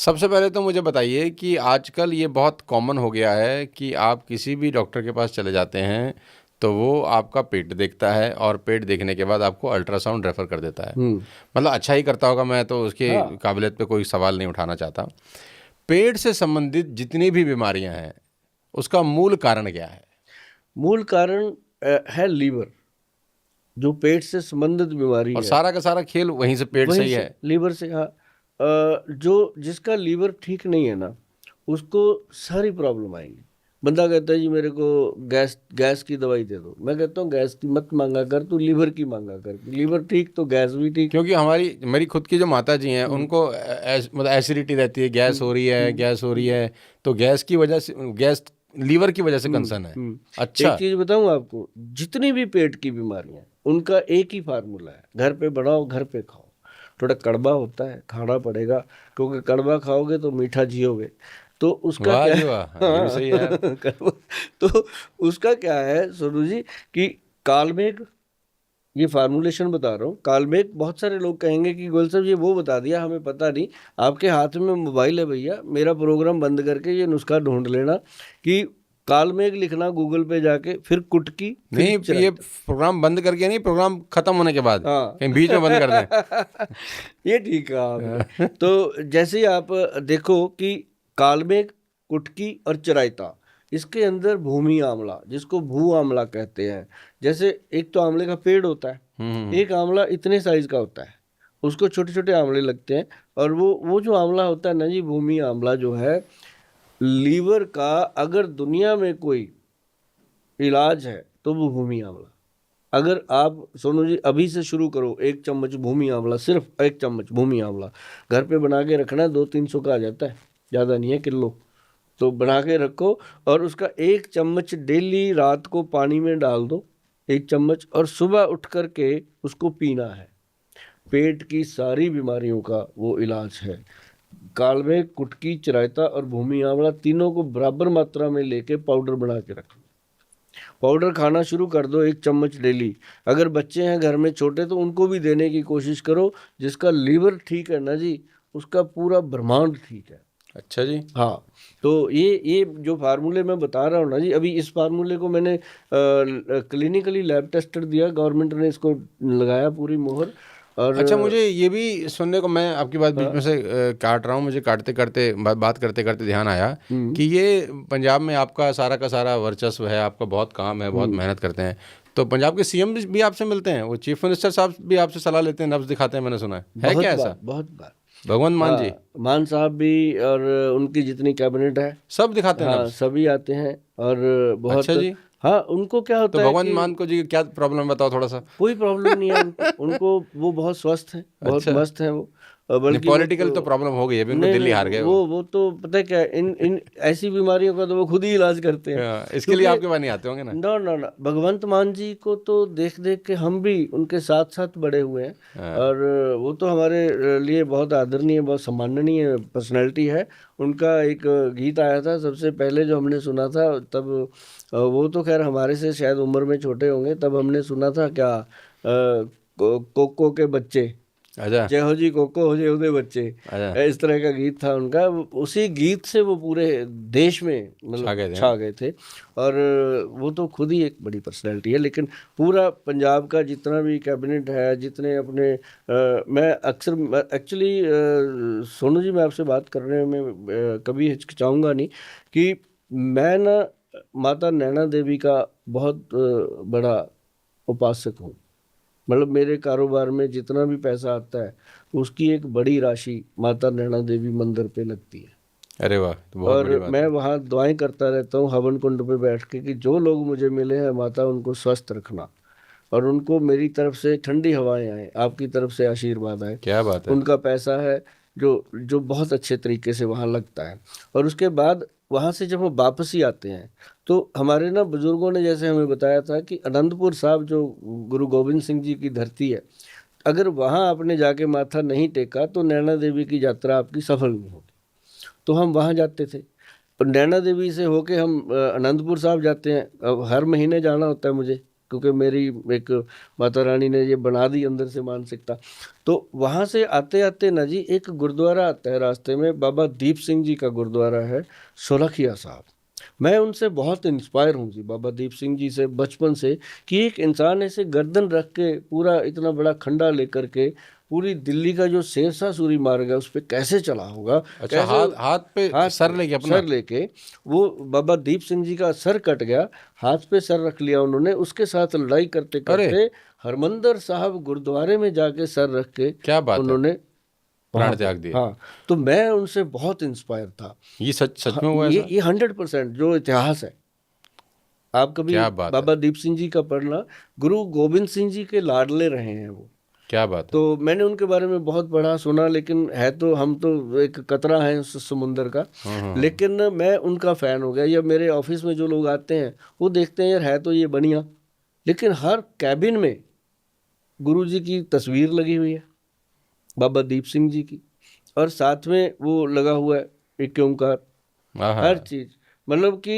सबसे पहले तो मुझे बताइए कि आजकल ये बहुत कॉमन हो गया है कि आप किसी भी डॉक्टर के पास चले जाते हैं तो वो आपका पेट देखता है और पेट देखने के बाद आपको अल्ट्रासाउंड रेफर कर देता है। हम्म। मतलब अच्छा ही करता होगा, मैं तो उसके हाँ। काबिलियत पे कोई सवाल नहीं उठाना चाहता। पेट से संबंधित जितनी भी बीमारियां हैं उसका मूल कारण क्या है? मूल कारण है लीवर। जो पेट से संबंधित बीमारी और है, सारा का सारा खेल वहीं से, पेट से वहीं ही से है। लीवर से। हाँ। जो जिसका लीवर ठीक नहीं है ना, उसको सारी प्रॉब्लम आएंगी। बंदा कहता है जी मेरे को गैस गैस की दवाई दे दो। मैं कहता हूँ गैस की मत मांगा कर, तू लीवर की मांगा कर। लीवर ठीक तो गैस भी ठीक। क्योंकि हमारी मेरी खुद की जो माता जी हैं हम्म। उनको मतलब एसिडिटी रहती है, गैस हो रही है, गैस हो रही हम्म। है। तो गैस की वजह से, गैस लीवर की वजह से हम्म। कंसर्न है। एक अच्छा। चीज बताऊं आपको, जितनी भी पेट की बीमारियां हैं, उनका एक ही फार्मूला है, घर पे बनाओ, घर पे खाओ। थोड़ा कड़वा होता है, खाना पड़ेगा, क्योंकि कड़वा खाओगे तो मीठा जियोगे। तो उसका वाह क्या जी है? वाह, हाँ, ये भी हाँ। सही है यार। कड़वा। तो उसका क्या है सोनू जी, कि कालमेघ, ये फार्मूलेशन बता रहा हूँ। कालमेघ, बहुत सारे लोग कहेंगे कि गोयल साहब ये वो बता दिया, हमें पता नहीं। आपके हाथ में मोबाइल है भैया, मेरा प्रोग्राम बंद करके ये नुस्खा ढूंढ लेना कि कालमेघ लिखना गूगल पे जाके, फिर कुटकी, फिर नहीं, ये चिरायता। प्रोग्राम बंद करके नहीं, प्रोग्राम खत्म होने के बाद हाँ। कहीं बीच में बंद कर दें। ये ठीक कहा आपने। तो जैसे ही आप देखो कि कालमेघ, कुटकी और चिरायता, इसके अंदर भूमि आंवला, जिसको भू आंवला कहते हैं। जैसे एक तो आंवले का पेड़ होता है, एक आंवला इतने साइज का होता है, उसको छोटे छोटे आंवले लगते हैं। और वो जो आंवला होता है ना जी, भूमि आंवला जो है, लीवर का अगर दुनिया में कोई इलाज है तो वो भूमि आंवला। अगर आप सोनू जी अभी से शुरू करो, 1 चम्मच भूमि आंवला, सिर्फ 1 चम्मच भूमि आंवला घर पे बना के रखना है, 200-300 का आ जाता है, ज़्यादा नहीं है, किलो। तो बना के रखो, और उसका 1 चम्मच डेली रात को पानी में डाल दो, 1 चम्मच, और सुबह उठ करके उसको पीना है। पेट की सारी बीमारियों का वो इलाज है। कालमेघ, कुटकी, चिरायता और भूमि आंवला, तीनों को बराबर मात्रा में लेके पाउडर बना के रखो। पाउडर खाना शुरू कर दो, 1 चम्मच डेली। अगर बच्चे हैं घर में छोटे तो उनको भी देने की कोशिश करो। जिसका लीवर ठीक है ना जी, उसका पूरा ब्रह्मांड ठीक है। अच्छा जी। हाँ। तो ये जो फार्मूले मैं बता रहा हूँ ना जी, अभी इस फार्मूले को मैंने क्लिनिकली लैब टेस्टेड दिया, गवर्नमेंट ने इसको लगाया पूरी मोहर। और अच्छा, मुझे ये भी सुनने को, मैं आपकी बात बीच हाँ। में से काट रहा हूँ, मुझे काटते काटते बात करते करते ध्यान आया हम्म। कि ये पंजाब में आपका सारा का सारा वर्चस्व है, आपका बहुत काम है, बहुत हम्म। मेहनत करते हैं। तो पंजाब के सीएम भी आपसे मिलते हैं, वो चीफ मिनिस्टर साहब भी आपसे सलाह लेते हैं, नब्ज दिखाते हैं, मैंने सुना है बहुत क्या बार, ऐसा? बहुत बार। भगवंत मान जी हाँ, मान साहब भी, और उनकी जितनी कैबिनेट है, सब दिखाते हैं हाँ, नब्ज? सभी आते हैं। और अच्छा बहुत। जी। हाँ, उनको क्या तो होता है भगवंत कि मान को जी क्या प्रॉब्लम, बताओ थोड़ा सा। कोई प्रॉब्लम नहीं है उनको। उनको वो बहुत स्वस्थ हैं, बहुत अच्छा। मस्त हैं वो। नहीं, बल्कि वो पॉलिटिकल तो, तो प्रॉब्लम हो गई है अभी, उनको नहीं दिल्ली नहीं, हार गए वो। वो तो पता है क्या है, इन इन ऐसी बीमारियों का तो वो खुद ही इलाज करते हैं। हाँ, इसके लिए क्योंकि आपके पास नहीं आते होंगे ना? ना ना ना, भगवंत मान जी को तो देख देख के हम भी उनके साथ साथ बड़े हुए हैं। हाँ। और वो तो हमारे लिए बहुत आदरणीय, बहुत सम्माननीय पर्सनैलिटी है। उनका एक गीत आया था सबसे पहले जो हमने सुना था तब, वो तो खैर हमारे से शायद उम्र में छोटे होंगे, तब हमने सुना था क्या, कोको के बच्चे, अच्छा। जय हो जी कोको हो, जय हो दे बच्चे। अच्छा। इस तरह का गीत था उनका। उसी गीत से वो पूरे देश में छा मतलब गए थे, हाँ? छा गए थे। और वो तो खुद ही एक बड़ी पर्सनैलिटी है। लेकिन पूरा पंजाब का जितना भी कैबिनेट है, जितने अपने मैं अक्सर एक्चुअली, सोनू जी मैं आपसे बात करने में कभी हिचकिचाऊंगा नहीं कि मैं ना माता नैना देवी का बहुत बड़ा उपासक हूँ। मतलब मेरे कारोबार में जितना भी पैसा आता है, उसकी एक बड़ी राशि माता नैना देवी मंदिर पे लगती है। अरे वाह, तो बहुत और बड़ी बात मैं है। वहाँ दुआएं करता रहता हूँ हवन कुंड पे बैठ के कि जो लोग मुझे मिले हैं माता, उनको स्वस्थ रखना, और उनको मेरी तरफ से ठंडी हवाएं आए, आपकी तरफ से आशीर्वाद आए। क्या बात है। उनका पैसा है जो जो बहुत अच्छे तरीके से वहाँ लगता है। और उसके बाद वहाँ से जब हम वापसी आते हैं, तो हमारे ना बुजुर्गों ने जैसे हमें बताया था कि अनंतपुर साहब जो गुरु गोविंद सिंह जी की धरती है, अगर वहाँ आपने जाके माथा नहीं टेका तो नैना देवी की यात्रा आपकी सफल नहीं होगी। तो हम वहाँ जाते थे, और नैना देवी से होके हम अनंतपुर साहब जाते हैं। अब हर महीने जाना होता है मुझे, क्योंकि मेरी एक माता रानी ने ये बना दी अंदर से मानसिकता। तो वहाँ से आते आते ना जी एक गुरुद्वारा आता है रास्ते में, बाबा दीप सिंह जी का गुरुद्वारा है, सोलखिया साहब। मैं उनसे बहुत इंस्पायर हूँ जी, बाबा दीप सिंह जी से बचपन से, कि एक इंसान ऐसे गर्दन रख के पूरा इतना बड़ा खंडा लेकर के पूरी दिल्ली का जो शेरशाह सूरी मार्ग है उस पर कैसे चला होगा, अच्छा, कैसे हाथ हाथ पे हाथ सर पे लेके अपना। सर लेके, वो बाबा दीप सिंह जी का सर कट गया, हाथ पे सर रख लिया उन्होंने, उसके साथ लड़ाई करते अरे करते हरमंदर साहब गुरुद्वारे में जाके सर रख के क्या बात है, उन्होंने प्राण वहाँ पे, त्याग दिए। हाँ। तो मैं उनसे बहुत इंस्पायर था। ये सच हाँ, में हुआ ऐसा? ये 100% जो इतिहास है, आप कभी क्या बात है, बाबा दीप सिंह जी का पढ़ना, गुरु गोविंद सिंह जी के लाडले रहे हैं वो। क्या बात है। तो मैंने उनके बारे में बहुत पढ़ा सुना, लेकिन है तो हम तो एक कतरा है उस समुंदर का, लेकिन मैं उनका फ़ैन हो गया। या मेरे ऑफिस में जो लोग आते हैं वो देखते हैं यार है तो ये बढ़िया, लेकिन हर कैबिन में गुरु जी की तस्वीर लगी हुई है, बाबा दीप सिंह जी की, और साथ में वो लगा हुआ है एक ओंकार, आहा, हर चीज। मतलब कि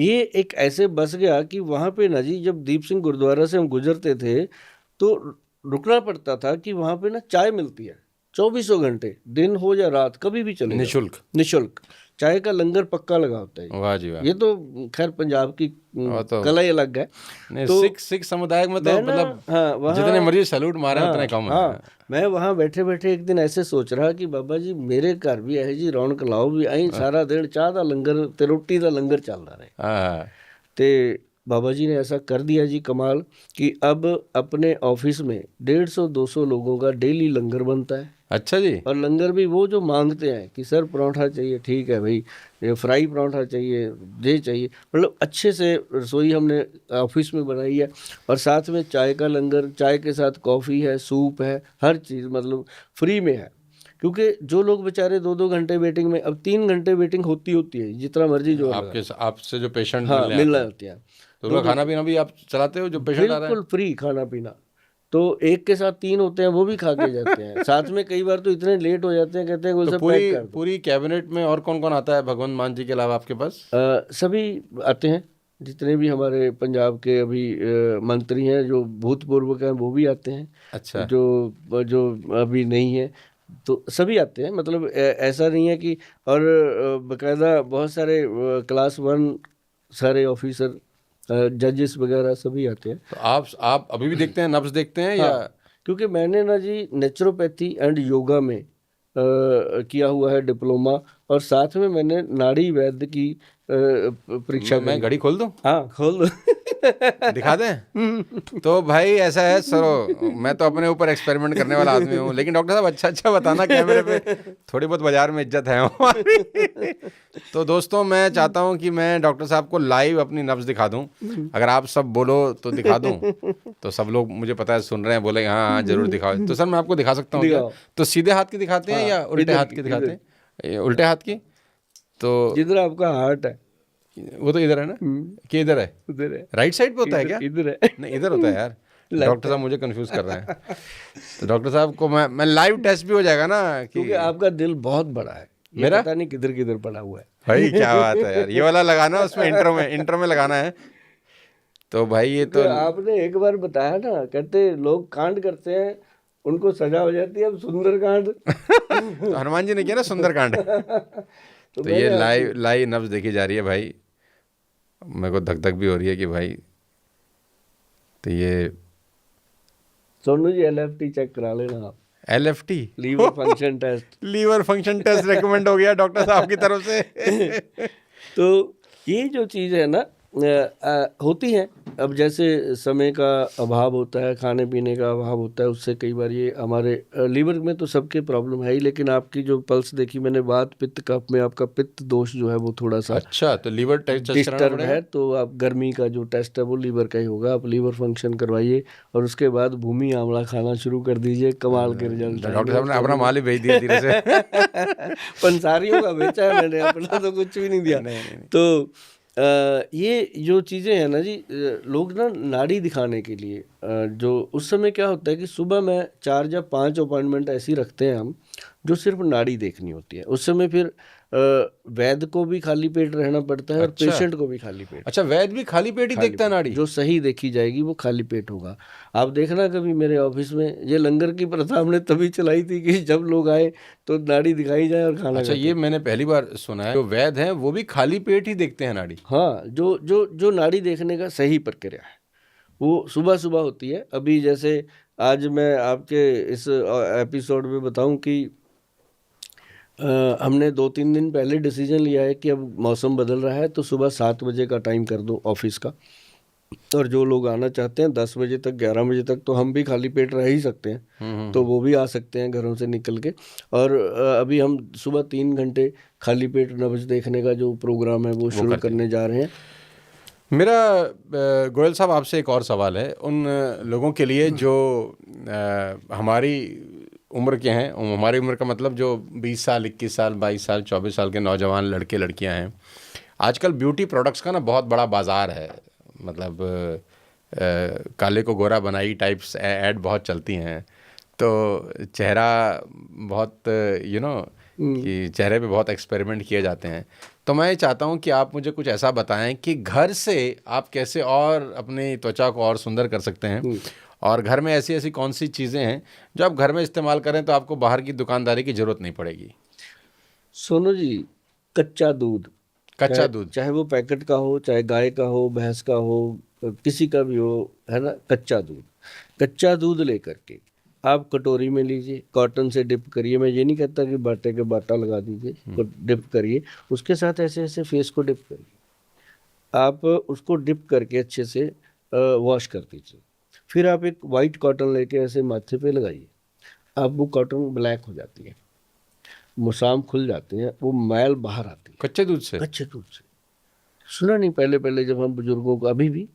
ये एक ऐसे बस गया कि वहां पे ना जी जब दीप सिंह गुरुद्वारा से हम गुजरते थे तो रुकना पड़ता था कि वहां पे ना चाय मिलती है 24 घंटे, दिन हो या रात कभी भी चले जाओ, निशुल्क। निशुल्क चाय का लंगर पक्का लगा होता है। वाह जी वाह। ये तो खैर पंजाब की वो तो कला ही अलग है। नहीं, तो सिख समुदाय में तो मैं ना, मतलब हाँ जितने वहाँ, मर्जी सैल्यूट मारे हाँ उतने कम है। हाँ, मैं वहाँ बैठे बैठे एक दिन ऐसे सोच रहा कि बाबा जी मेरे घर भी है जी रौनक लाओ भी आई, सारा दिन चाह का लंगर ते रोटी का लंगर चलता रहे। हाँ, ते बाबा जी ने ऐसा कर दिया जी कमाल, कि अब अपने ऑफिस में 150-200 लोगों का डेली लंगर बनता है। अच्छा जी। और लंगर भी वो जो मांगते हैं कि सर पराठा चाहिए, ठीक है भाई, ये फ्राई पराठा चाहिए, ये चाहिए, मतलब अच्छे से रसोई हमने ऑफिस में बनाई है। और साथ में चाय का लंगर, चाय के साथ कॉफ़ी है, सूप है, हर चीज़ मतलब फ्री में है। क्योंकि जो लोग बेचारे 2-2 घंटे वेटिंग में, अब 3 घंटे वेटिंग होती है जितना मर्जी जोर लगा, आपके आपसे जो पेशेंट हाँ मिलने मिलना आते हैं होती है, तो उनका खाना पीना भी आप चलाते हो जो पेशेंट आ रहे बिल्कुल फ्री खाना पीना। तो एक के साथ 3 होते हैं वो भी खा के जाते हैं। साथ में कई बार तो इतने लेट हो जाते हैं, कहते हैं कोई तो सब पैक पूरी कर दो। पूरी कैबिनेट में और कौन कौन आता है भगवंत मान जी के अलावा आपके पास? सभी आते हैं, जितने भी हमारे पंजाब के अभी मंत्री हैं जो भूतपूर्व के हैं वो भी आते हैं, अच्छा, जो जो अभी नहीं है तो सभी आते हैं। मतलब ऐसा नहीं है कि, और बकायदा बहुत सारे क्लास 1 सारे ऑफिसर, जजेस वगैरह सभी आते हैं। तो आप अभी भी देखते हैं, नब्ज देखते हैं या? हाँ, क्योंकि मैंने ना जी नेचुरोपैथी एंड योगा में किया हुआ है डिप्लोमा, और साथ में मैंने नाड़ी वैद्य की परीक्षा मैं करी। घड़ी खोल दूं, हाँ खोल दो। दिखा दें? तो भाई ऐसा है सरो, मैं तो अपने ऊपर एक्सपेरिमेंट करने वाला आदमी हूँ, लेकिन डॉक्टर साहब अच्छा अच्छा बताना कैमरे पे, थोड़ी बहुत बाजार में इज्जत है हमारी। तो दोस्तों मैं चाहता हूँ कि मैं डॉक्टर साहब को लाइव अपनी नब्ज दिखा दूँ, अगर आप सब बोलो तो दिखा दूँ। तो सब लोग मुझे पता है सुन रहे हैं, बोले हाँ हाँ जरूर दिखाओ। तो सर मैं आपको दिखा सकता हूँ क्या? दिखाओ। तो सीधे हाथ की दिखाते हैं हाँ, या उल्टे इधर हाथ की, की दिखाते हैं? ये उल्टे हाथ की। तो जिधर आपका हार्ट है वो तो इधर है ना कि इधर है? उधर है, राइट साइड पे होता है इधर क्या? इधर है। नहीं इधर होता है यार। Left डॉक्टर साहब मुझे कंफ्यूज कर रहे हैं। तो डॉक्टर साहब को मैं लाइव टेस्ट भी हो जाएगा ना क्योंकि कि आपका दिल बहुत बड़ा है, ये मेरा? पता नहीं किधर किधर पड़ा हुआ है। भाई क्या बात है यार, ये वाला लगाना उसमें इंट्रो में लगाना है। तो भाई ये क्योंकि तो आपने एक बार बताया ना, कहते लोग कांड करते हैं उनको सजा हो जाती है, अब सुंदर कांड। तो हनुमान जी ने किया ना सुंदरकांड। तो तो ये मैंने आपसे, लाइव नब्ज देखी जा रही है भाई, मेरे को धक धक भी हो रही है कि भाई। तो ये सोनू जी LFT चेक करा लेना आप, LFT liver function test. Liver function test recommend हो गया डॉक्टर साहब की तरफ से। तो ये जो चीज़ है ना होती है, अब जैसे समय का अभाव होता है, खाने पीने का अभाव होता है, उससे कई बार ये हमारे लीवर में तो सबके प्रॉब्लम है ही, लेकिन आपकी जो पल्स देखी मैंने, वात पित्त कफ में आपका पित्त दोष जो है वो थोड़ा सा अच्छा, तो लीवर टेस्ट कराना डिस्टर्ब पड़ेगा। है। तो आप गर्मी का जो टेस्ट है वो लीवर का ही होगा, आप लीवर फंक्शन करवाइए और उसके बाद भूमि आंवला खाना शुरू कर दीजिए, कमाल के रिजल्ट डॉक्टर साहब ने अपना माल ही भेज दिया धीरे से। पंसारियों का बेचा है मैंने, अपना तो कुछ भी नहीं दिया। नहीं। तो ये जो चीज़ें हैं ना जी, लोग ना नाड़ी दिखाने के लिए जो उस समय क्या होता है कि सुबह में 4 या 5 अपॉइंटमेंट ऐसी रखते हैं हम, जो सिर्फ नाड़ी देखनी होती है। उस समय फिर वैद्य को भी खाली पेट रहना पड़ता है और अच्छा। पेशेंट को भी खाली पेट। अच्छा, वैद्य भी खाली पेट ही खाली देखता है पेट। नाड़ी? जो सही देखी जाएगी वो खाली पेट होगा। आप देखना कभी मेरे ऑफिस में, ये लंगर की प्रथा हमने तभी चलाई थी कि जब लोग आए तो नाड़ी दिखाई जाए और खाना अच्छा, खाते। ये मैंने पहली बार सुना है, जो वैद्य हैं वो भी खाली पेट ही देखते हैं नाड़ी। हाँ, जो जो जो नाड़ी देखने का सही प्रक्रिया है वो सुबह सुबह होती है। अभी जैसे आज मैं आपके इस एपिसोड में बताऊं कि हमने 2-3 दिन पहले डिसीजन लिया है कि अब मौसम बदल रहा है तो सुबह 7 बजे का टाइम कर दो ऑफिस का, और जो लोग आना चाहते हैं 10 बजे तक 11 बजे तक तो हम भी खाली पेट रह ही सकते हैं, तो वो भी आ सकते हैं घरों से निकल के। और अभी हम सुबह 3 घंटे खाली पेट नब्ज देखने का जो प्रोग्राम है वो शुरू करने जा रहे हैं। मेरा गोयल साहब आपसे एक और सवाल है, उन लोगों के लिए जो हमारी उम्र के हैं, हमारी उम्र का मतलब जो 20 साल 21 साल 22 साल 24 साल के नौजवान लड़के लड़कियां हैं, आजकल ब्यूटी प्रोडक्ट्स का ना बहुत बड़ा बाज़ार है। मतलब काले को गोरा बनाई टाइप्स ऐड बहुत चलती हैं, तो चेहरा बहुत कि चेहरे पे बहुत एक्सपेरिमेंट किए जाते हैं। तो मैं ये चाहता हूँ कि आप मुझे कुछ ऐसा बताएं कि घर से आप कैसे और अपनी त्वचा को और सुंदर कर सकते हैं, और घर में ऐसी ऐसी कौन सी चीज़ें हैं जो आप घर में इस्तेमाल करें तो आपको बाहर की दुकानदारी की ज़रूरत नहीं पड़ेगी। सोनू जी, कच्चा दूध, कच्चा दूध, चाहे वो पैकेट का हो, चाहे गाय का हो, भैंस का हो, किसी का भी हो, है ना, कच्चा दूध लेकर के आप कटोरी में लीजिए, कॉटन से डिप करिए। मैं ये नहीं कहता कि बाटे के बाटा लगा दीजिए, तो डिप करिए, उसके साथ ऐसे ऐसे फेस को डिप करिए। आप उसको डिप करके अच्छे से वॉश कर दीजिए। फिर आप एक वाइट कॉटन लेके ऐसे माथे पे लगाइए। अब वो कॉटन ब्लैक हो जाती है, मुसाम खुल जाते हैं, वो मैल बाहर आती है कच्चे दूध से। कच्चे दूध से। सुना नहीं पहले पहले जब हम बुजुर्गों को अभी भी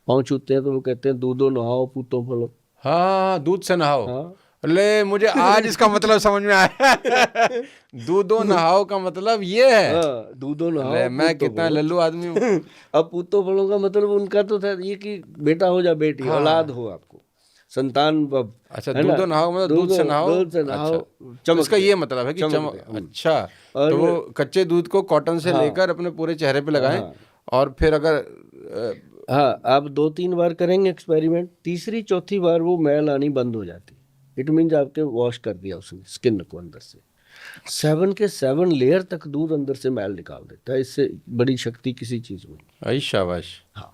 पाँव छूते हैं तो वो कहते हैं दूधो नहाओ पूतो फलो। हाँ, दूध से नहाओ। हाँ। ले, मुझे आज इसका मतलब समझ में आया। दूधो नहाओ का मतलब ये है। हाँ, दूधो नहाओ ले, मैं पूतो कितना फलो। लल्लू आदमी हूँ। अब पूतो फलो का मतलब उनका तो था ये कि बेटा हो जा बेटी, हाँ। औलाद हो, आपको संतान। अच्छा, है ना, दूधो नहाओ मतलब दूध से नहाओ। दूध से नहाओ, अच्छा, तो इसका ये मतलब है कि चमक। अच्छा, तो वो कच्चे दूध को कॉटन से लेकर अपने पूरे चेहरे पे लगाएं, और फिर अगर हाँ, आप 2-3 बार करेंगे एक्सपेरिमेंट, तीसरी चौथी बार वो मैल आनी बंद हो जाती है। इट मीन्स आपके वॉश कर दिया उसने स्किन को अंदर से। 7 के 7 लेयर तक दूध अंदर से मैल निकाल देता है। इससे बड़ी शक्ति किसी चीज में। आई शाबाश। हाँ,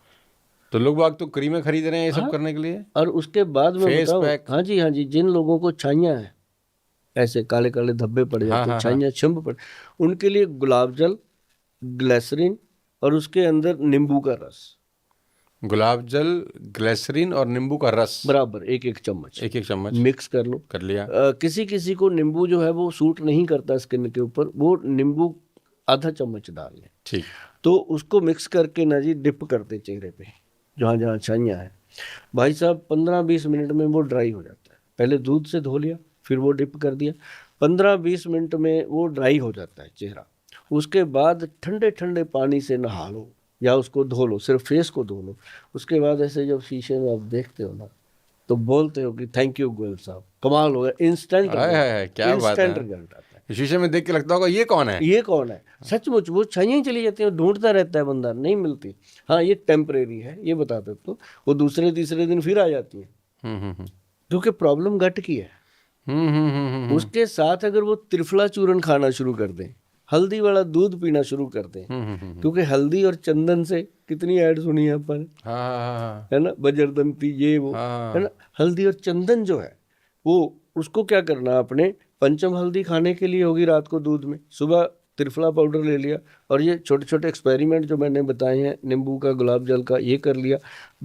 तो लोग बाग तो क्रीमें खरीद रहे हैं ये सब करने के लिए। और उसके बाद में फेस बताऊं, पैक। हाँ जी, जिन लोगों को छाइयाँ हैं, ऐसे काले काले धब्बे पड़ जाते हैं, छाइयाँ छिंब पड़, उनके लिए गुलाब जल, ग्लिसरीन और उसके अंदर नींबू का रस। गुलाब जल, ग्लिसरीन और नींबू का रस बराबर एक चम्मच मिक्स कर लो। कर लिया। किसी किसी को नींबू जो है वो सूट नहीं करता स्किन के ऊपर, वो नींबू आधा चम्मच डाल लें। ठीक। तो उसको मिक्स करके ना जी डिप करते चेहरे पे जहाँ जहाँ छाइयाँ हैं, भाई साहब 15-20 मिनट में वो ड्राई हो जाता है। पहले दूध से धो लिया, फिर वो डिप कर दिया, 15-20 मिनट में वो ड्राई हो जाता है चेहरा। उसके बाद ठंडे ठंडे पानी से नहा लो या उसको धो लो, सिर्फ फेस को धो लो। उसके बाद ऐसे जब शीशे में आप देखते हो ना तो बोलते हो कि थैंक यू गोयल साहब, कमाल हो गया, इंस्टेंट क्या बात है। रिजल्ट आता है। शीशे में देख के लगता होगा ये कौन है। सचमुच वो छाइयाँ ही चली जाती है, ढूंढता रहता है बंदा, नहीं मिलती। हाँ, ये टेम्परेरी है, ये बता दो, तो वो दूसरे तीसरे दिन फिर आ जाती है, क्योंकि प्रॉब्लम गट की है। उसके साथ अगर वो त्रिफला चूर्ण खाना शुरू कर दें, हल्दी वाला दूध पीना शुरू कर दें, क्योंकि हल्दी और चंदन से कितनी ऐड सुनी है अपन, है ना, बजरदंती ये वो, है ना। हल्दी और चंदन जो है वो, उसको क्या करना आपने, पंचम हल्दी खाने के लिए होगी रात को दूध में, सुबह त्रिफला पाउडर ले लिया, और ये छोटे छोटे एक्सपेरिमेंट जो मैंने बताए हैं, नींबू का, गुलाब जल का, ये कर लिया।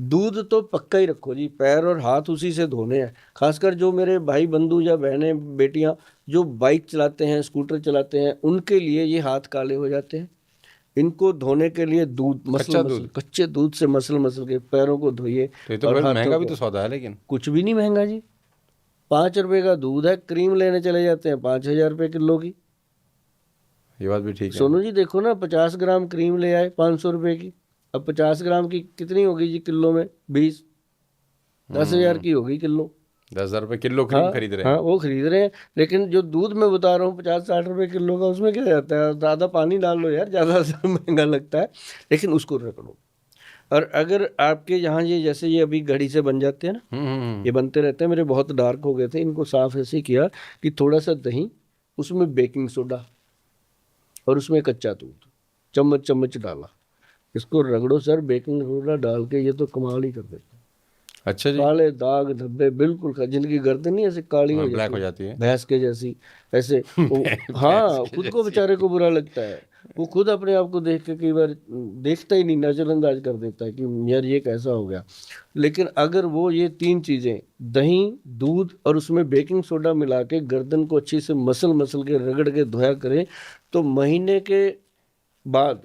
दूध तो पक्का ही रखो जी, पैर और हाथ उसी से धोने हैं। खासकर जो मेरे भाई बंधु या बहनें बेटियां जो बाइक चलाते हैं, स्कूटर चलाते हैं, उनके लिए ये हाथ काले हो जाते हैं। इनको धोने के लिए दूध कच्चे दूध से मसल के पैरों को धोइए। तो और महंगा भी तो सौदा है, लेकिन कुछ भी नहीं महंगा जी, 5 रुपए का दूध है। क्रीम लेने चले जाते हैं 5,000 रुपये किलो की। ये बात भी ठीक है। सोनू जी देखो ना, 50 ग्राम क्रीम ले आए 500 रुपये की। अब 50 ग्राम की कितनी होगी जी किलो में, 20, 10,000 की होगी किलो। 10,000 रुपये किलो क्रीम खरीद रहे हैं। हाँ वो खरीद रहे हैं, लेकिन जो दूध मैं बता रहा हूँ 50-60 रुपए किलो का, उसमें क्या जाता है, ज़्यादा पानी डाल लो यार, ज़्यादा महंगा लगता है, लेकिन उसको रगड़ो। और अगर आपके यहाँ ये जैसे ये अभी घड़ी से बन जाते हैं ना, ये बनते रहते हैं, मेरे बहुत डार्क हो गए थे, इनको साफ ऐसे किया कि थोड़ा सा दही, उसमें बेकिंग सोडा और उसमें कच्चा दूध चम्मच चम्मच डाला, इसको रगड़ो सर, बेकिंग सोडा डाल के, ये तो कमाल ही कर देता है। अच्छा जी। काले दाग धब्बे बिल्कुल, जिनकी गर्दन नहीं ऐसे काली हो ब्लैक हो जाती है, जाती है। भैंस के जैसी ऐसे हाँ, खुद को बेचारे को बुरा लगता है, वो खुद अपने आप को देख के कई बार देखता ही नहीं, नजरअंदाज कर देता है कि यार ये कैसा हो गया। लेकिन अगर वो ये 3 चीजें, दही, दूध और उसमें बेकिंग सोडा मिला के गर्दन को अच्छी से मसल मसल के रगड़ के धोया करें, तो महीने के बाद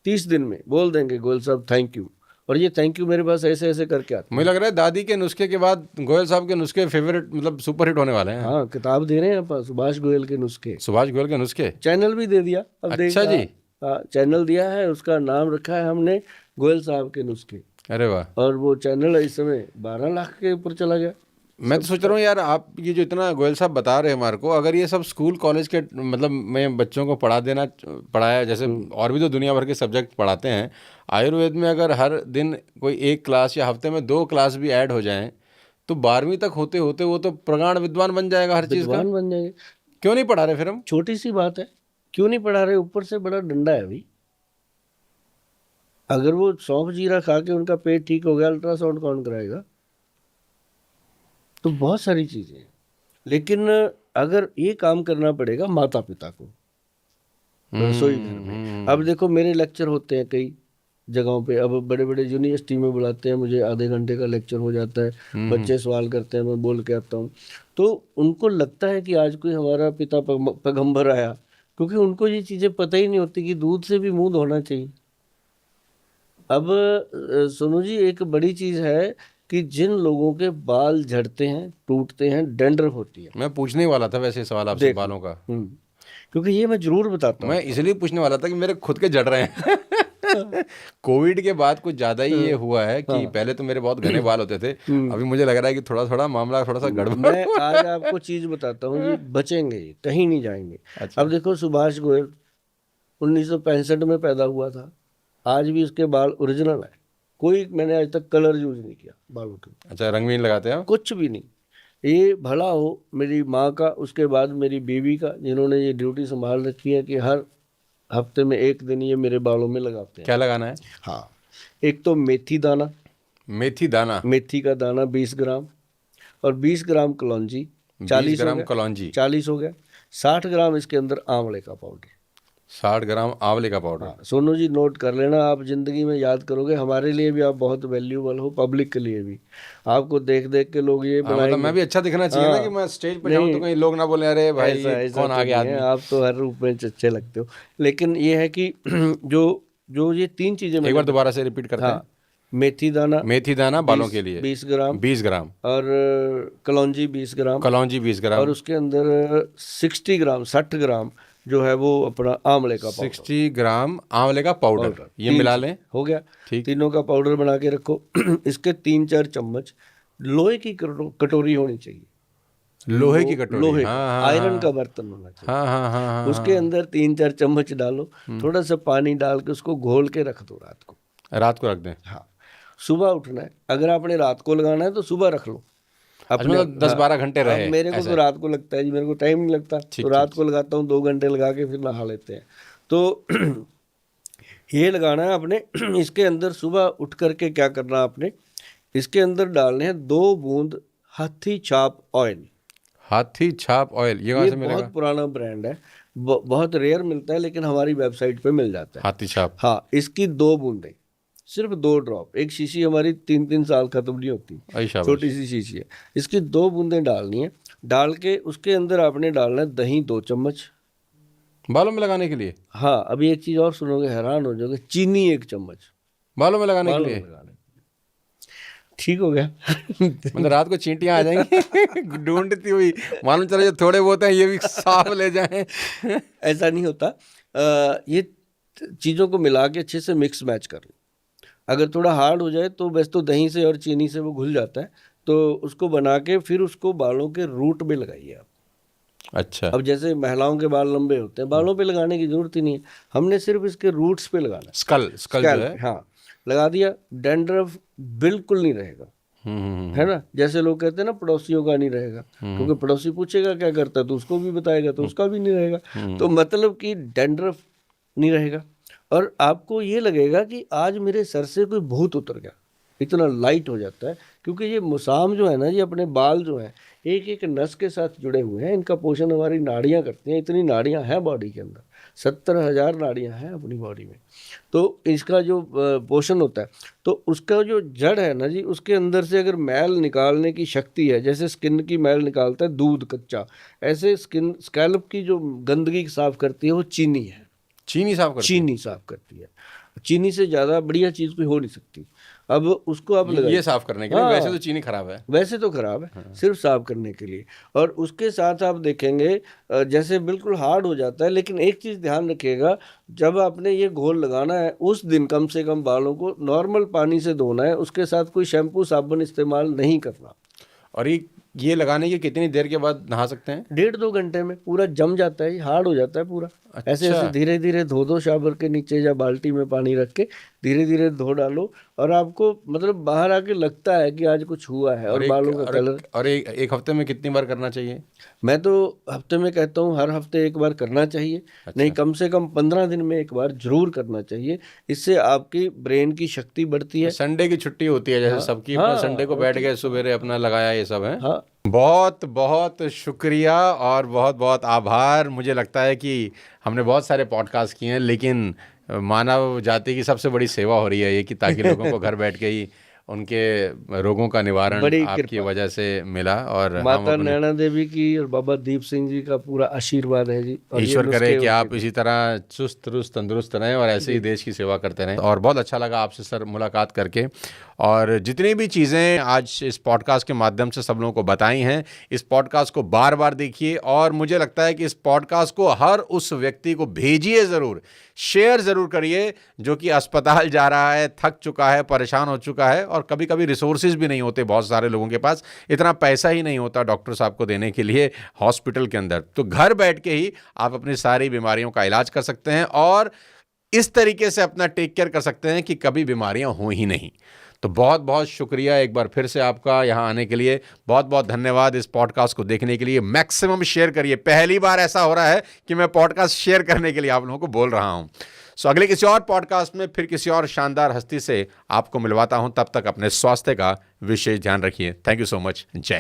30 दिन में बोल देंगे गोयल साहब थैंक यू। और ये थैंक यू मेरे पास ऐसे ऐसे करके आते मुझे लग रहा है दादी के नुस्खे के बाद गोयल साहब के नुस्खे फेवरेट, मतलब सुपर हिट होने वाले हैं। हाँ, किताब दे रहे हैं आप, सुभाष गोयल के नुस्खे, सुभाष गोयल के नुस्खे, चैनल भी दे दिया अब। अच्छा जी। हाँ, चैनल दिया है, उसका नाम रखा है हमने गोयल साहब के नुस्खे, अरे वाह। और वो चैनल इस समय 12 लाख के ऊपर चला गया। मैं तो सोच रहा हूँ यार, आप ये जो इतना गोयल साहब बता रहे हैं हमारे को, अगर ये सब स्कूल कॉलेज के मतलब में बच्चों को पढ़ाया, जैसे और भी तो दुनिया भर के सब्जेक्ट पढ़ाते हैं, आयुर्वेद में अगर हर दिन कोई 1 क्लास या हफ्ते में 2 क्लास भी ऐड हो जाएं, तो 12वीं तक होते होते वो तो प्रगाढ़ विद्वान बन जाएगा हर चीज़ का। विद्वान बन जाएंगे। क्यों नहीं पढ़ा रहे फिर हम? छोटी सी बात है, क्यों नहीं पढ़ा रहे, ऊपर से बड़ा डंडा है अभी। अगर वो सौंफ जीरा खा के उनका पेट ठीक हो गया, अल्ट्रासाउंड कौन कराएगा? तो बहुत सारी चीजें हैं, लेकिन अगर ये काम करना पड़ेगा माता पिता को रसोई घर में। अब देखो मेरे लेक्चर होते हैं कई जगहों पे, अब बड़े बड़े यूनिवर्सिटी में बुलाते हैं मुझे, आधे घंटे का लेक्चर हो जाता है, बच्चे सवाल करते हैं, मैं बोल के आता हूँ, तो उनको लगता है कि आज कोई हमारा पिता पैगंबर आया, क्योंकि उनको ये चीज़ें पता ही नहीं होती कि दूध से भी मुंह धोना चाहिए। अब सोनू जी, एक बड़ी चीज़ है कि जिन लोगों के बाल झड़ते हैं, टूटते हैं, डैंड्रफ होती है, मैं पूछने ही वाला था वैसे सवाल आपसे देखो। बालों का। क्योंकि ये मैं जरूर बताता हूँ। मैं इसलिए पूछने वाला था कि मेरे खुद के झड़ रहे हैं। कोविड के बाद कुछ ज़्यादा ही ये हुआ है कि पहले तो मेरे बहुत घने बाल होते थे, अभी मुझे लग रहा है कि थोड़ा थोड़ा मामला थोड़ा सा गड़बड़। मैं आज आपको चीज बताता हूँ, ये बचेंगे, ये कहीं नहीं जाएंगे। अच्छा। अब देखो सुभाष गोयल 1965 में पैदा हुआ था, आज भी उसके बाल ओरिजिनल है, कोई मैंने आज तक कलर यूज नहीं किया बालों के, अच्छा, रंग भी नहीं लगाते हैं? कुछ भी नहीं। ये भला हो मेरी माँ का, उसके बाद मेरी बीवी का, जिन्होंने ये ड्यूटी संभाल रखी है कि हर हफ्ते में 1 दिन ये मेरे बालों में लगाते हैं। क्या लगाना है? हाँ, एक तो मेथी दाना, मेथी दाना, मेथी का दाना 20 ग्राम, और 20 ग्राम कलौंजी, 20 ग्राम कलौंजी, 40 हो गया। 60 ग्राम इसके अंदर आंवले का पाउडर, 60 ग्राम आंवले का पाउडर। हाँ, सोनू जी नोट कर लेना, आप जिंदगी में याद करोगे, हमारे लिए भी आप बहुत वैल्यूबल हो, पब्लिक के लिए भी, आपको देख देख के लोग ये मतलब बनाएंगे। मैं भी अच्छा दिखना चाहिए ना, कि मैं स्टेज पे जाऊं तो कहीं लोग ना बोले अरे भाई ऐसा ये ऐसा कौन तो आ गया नहीं है, आदमी। आप तो हर रूप में अच्छे लगते हो, लेकिन ये है कि जो जो ये 3 चीजें एक बार दोबारा से रिपीट करते हैं। हाँ, मेथी दाना, मेथी दाना बालों के लिए 20 ग्राम, 20 ग्राम, और कलौंजी 20 ग्राम, कलौंजी 20 ग्राम, और उसके अंदर 60 ग्राम जो है वो अपना आंवले का पाउडर, 60 ग्राम आंवले का पाउडर, ये मिला लें। हो गया। ठीक। तीनों का पाउडर बना के रखो। इसके 3-4 चम्मच लोहे की कटोरी होनी चाहिए, लोहे की कटोरी, लोहे हाँ का, हाँ आयरन हाँ का बर्तन होना चाहिए। हाँ हाँ हाँ हाँ, उसके अंदर 3-4 चम्मच डालो, थोड़ा सा पानी डाल के उसको घोल के रख दो रात को। रात को रख दें? हाँ, सुबह उठना है, अगर आपने रात को लगाना है तो सुबह रख लो अपने, मतलब 10-12 घंटे रहे। अब मेरे को तो रात को लगता है जी, मेरे को टाइम नहीं लगता, तो रात को लगाता हूँ, 2 घंटे लगा के फिर नहा लेते हैं। तो ये लगाना है आपने। इसके अंदर सुबह उठ करके क्या करना है आपने, इसके अंदर डालने हैं 2 बूंद हाथी छाप ऑयल। हाथी छाप ऑयल, ये कहाँ से मिलेगा? बहुत पुराना ब्रांड है, बहुत रेयर मिलता है, लेकिन हमारी वेबसाइट पे मिल जाता है। हाथी छाप, हाँ, इसकी 2 बूंदें, सिर्फ 2 ड्रॉप, एक शीशी हमारी 3-3 साल खत्म नहीं होती, ऐसा छोटी सी शीशी है, इसकी 2 बूंदें डालनी है। डाल के उसके अंदर आपने डालना है दही 2 चम्मच बालों में लगाने के लिए। हाँ, अभी एक चीज और सुनोगे, हैरान हो जाओगे, चीनी 1 चम्मच बालों में लगाने के बालों लिए। में लगाने। ठीक हो गया। मतलब रात को चींटियां आ जाएंगी ढूंढती हुई, मालूम चला जो थोड़े बहुत हैं ये भी साफ ले जाएं। ऐसा नहीं होता। ये चीज़ों को मिला के अच्छे से मिक्स मैच कर लो। अगर थोड़ा हार्ड हो जाए तो वैसे तो दही से और चीनी से वो घुल जाता है, तो उसको बना के फिर उसको बालों के रूट में लगाइए आप। अच्छा। अब जैसे महिलाओं के बाल लंबे होते हैं, बालों पे लगाने की जरूरत ही नहीं है, हमने सिर्फ इसके रूट्स पे लगाना है। स्कल जो स्कैल्प है। पे, हाँ, लगा दिया, डैंड्रफ बिल्कुल नहीं रहेगा, है ना। जैसे लोग कहते हैं ना पड़ोसियों का नहीं रहेगा, क्योंकि पड़ोसी पूछेगा क्या करता है तो उसको भी बताएगा, तो उसका भी नहीं रहेगा। तो मतलब कि डैंड्रफ नहीं रहेगा, और आपको ये लगेगा कि आज मेरे सर से कोई भूत उतर गया, इतना लाइट हो जाता है। क्योंकि ये मुसाम जो है ना, ये अपने बाल जो हैं एक एक नस के साथ जुड़े हुए हैं, इनका पोषण हमारी नाड़ियां करती हैं। इतनी नाड़ियां हैं बॉडी के अंदर, 70,000 नाड़ियां हैं अपनी बॉडी में। तो इसका जो पोषण होता है, तो उसका जो जड़ है ना जी, उसके अंदर से अगर मैल निकालने की शक्ति है, जैसे स्किन की मैल निकालता है दूध कच्चा, ऐसे स्कैल्प की जो गंदगी साफ करती है वो चीनी है। चीनी साफ करती है? चीनी साफ करती है। चीनी से ज़्यादा बढ़िया चीज़ कोई हो नहीं सकती। अब उसको आप लगाइए। ये साफ करने के लिए? वैसे तो चीनी खराब है। वैसे तो खराब है, सिर्फ साफ करने के लिए। और उसके साथ आप देखेंगे जैसे बिल्कुल हार्ड हो जाता है, लेकिन एक चीज़ ध्यान रखिएगा, जब आपने ये घोल लगाना है उस दिन कम से कम बालों को नॉर्मल पानी से धोना है, उसके साथ कोई शैम्पू साबुन इस्तेमाल नहीं करना। और ये लगाने के कितनी देर के बाद नहा सकते हैं? 1.5-2 घंटे में पूरा जम जाता है, हार्ड हो जाता है पूरा। ऐसे ऐसे धीरे धीरे धो दो, शावर के नीचे या बाल्टी में पानी रख के धीरे धीरे धो डालो, और आपको मतलब बाहर आके लगता है कि आज कुछ हुआ है। और बालों का कलर। और एक हफ्ते में कितनी बार करना चाहिए? मैं तो हफ्ते में कहता हूँ, हर हफ्ते एक बार करना चाहिए। अच्छा। नहीं, कम से कम 15 दिन में एक बार जरूर करना चाहिए। इससे आपकी ब्रेन की शक्ति बढ़ती है। संडे की छुट्टी होती है जैसे सबकी, अपना संडे को बैठ गए, सवेरे अपना लगाया, ये सब है। हाँ, बहुत बहुत शुक्रिया और बहुत बहुत आभार। मुझे लगता है कि हमने बहुत सारे पॉडकास्ट किए हैं, लेकिन मानव जाति की सबसे बड़ी सेवा हो रही है ये, कि ताकि लोगों को घर बैठ के ही उनके रोगों का निवारण आपकी वजह से मिला। और माता नैना देवी की और बाबा दीप सिंह जी का पूरा आशीर्वाद है जी। और ईश्वर करे कि आप इसी तरह चुस्त दुरुस्त तंदुरुस्त रहें और ऐसे ही देश की सेवा करते रहें। और बहुत अच्छा लगा आपसे सर मुलाकात करके, और जितनी भी चीज़ें आज इस पॉडकास्ट के माध्यम से सब लोगों को बताई हैं, इस पॉडकास्ट को बार बार देखिए, और मुझे लगता है कि इस पॉडकास्ट को हर उस व्यक्ति को भेजिए ज़रूर, शेयर ज़रूर करिए जो कि अस्पताल जा रहा है, थक चुका है, परेशान हो चुका है, और कभी कभी रिसोर्सेज भी नहीं होते बहुत सारे लोगों के पास, इतना पैसा ही नहीं होता डॉक्टर साहब को देने के लिए हॉस्पिटल के अंदर। तो घर बैठ के ही आप अपनी सारी बीमारियों का इलाज कर सकते हैं, और इस तरीके से अपना टेक केयर कर सकते हैं कि कभी बीमारियां हो ही नहीं। तो बहुत बहुत शुक्रिया एक बार फिर से आपका यहाँ आने के लिए। बहुत बहुत धन्यवाद इस पॉडकास्ट को देखने के लिए। मैक्सिमम शेयर करिए। पहली बार ऐसा हो रहा है कि मैं पॉडकास्ट शेयर करने के लिए आप लोगों को बोल रहा हूँ। सो अगले किसी और पॉडकास्ट में फिर किसी और शानदार हस्ती से आपको मिलवाता हूँ। तब तक अपने स्वास्थ्य का विशेष ध्यान रखिए। Thank you so much. जय हिंद।